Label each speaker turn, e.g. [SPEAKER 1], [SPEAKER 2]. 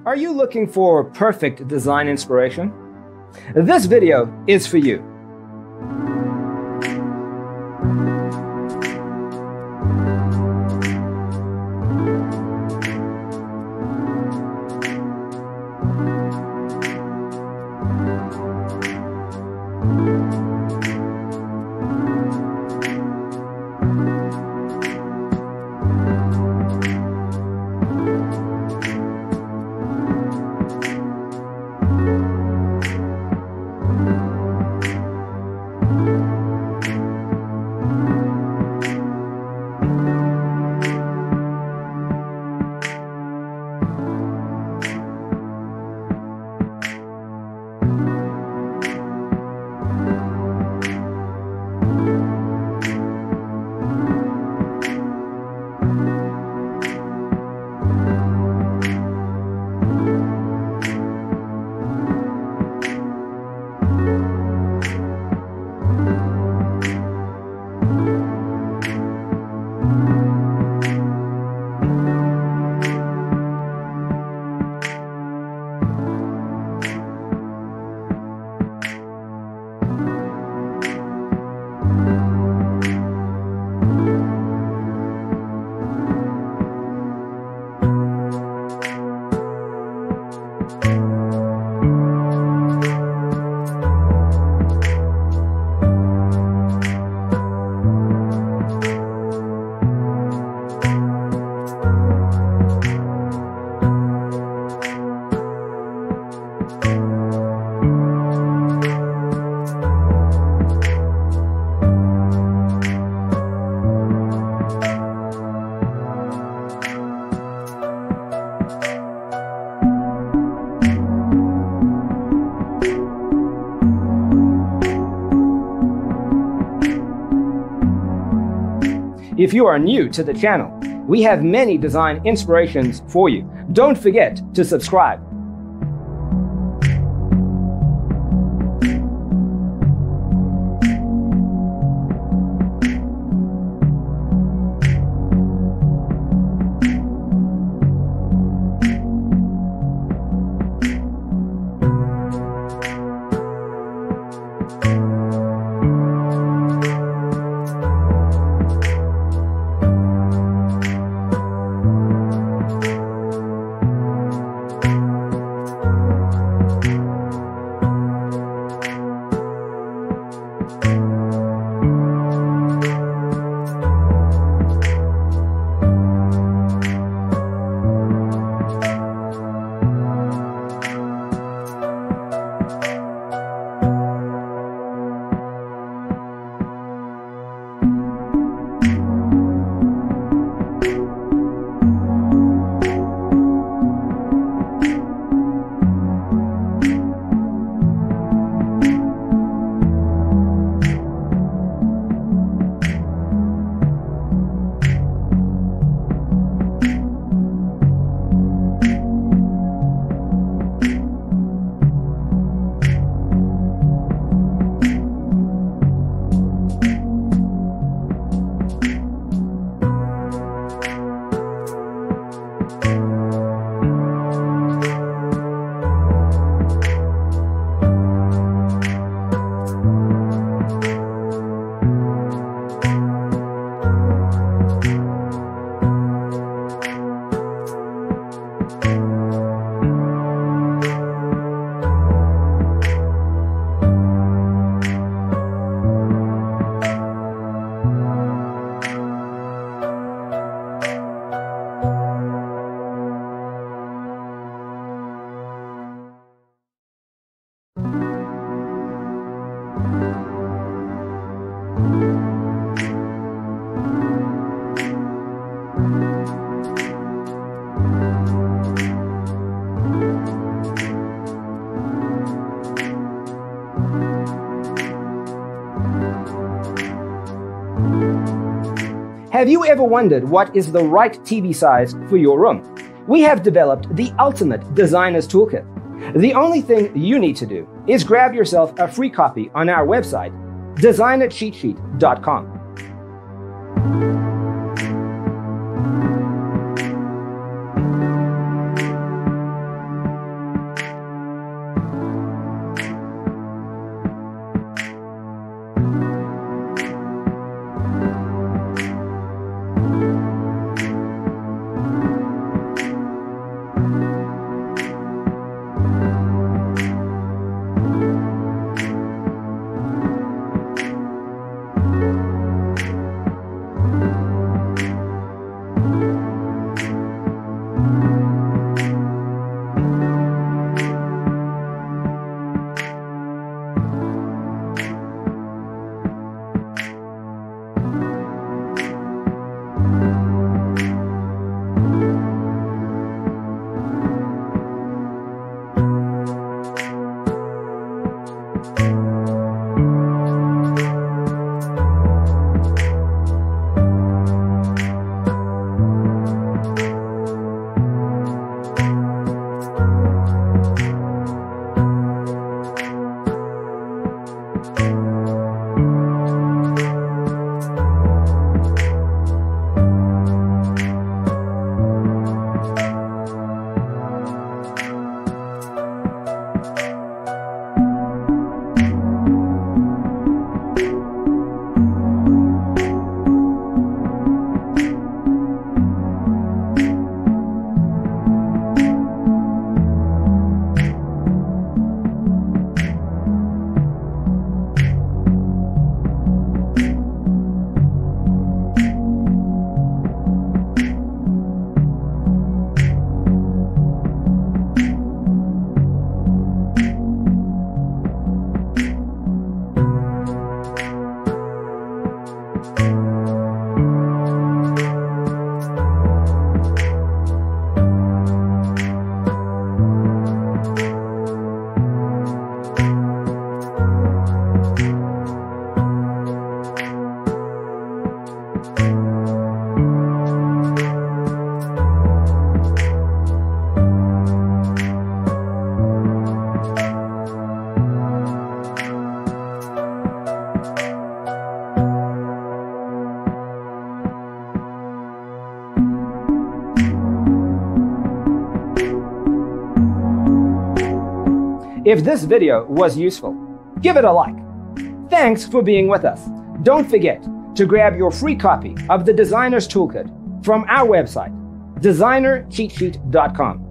[SPEAKER 1] Are you looking for perfect design inspiration? This video is for you. If you are new to the channel, we have many design inspirations for you. Don't forget to subscribe. Have you ever wondered what is the right TV size for your room? We have developed the ultimate designer's toolkit. The only thing you need to do is grab yourself a free copy on our website, designercheatsheet.com. If this video was useful, give it a like. Thanks for being with us. Don't forget to grab your free copy of the Designer's Toolkit from our website, designercheatsheet.com.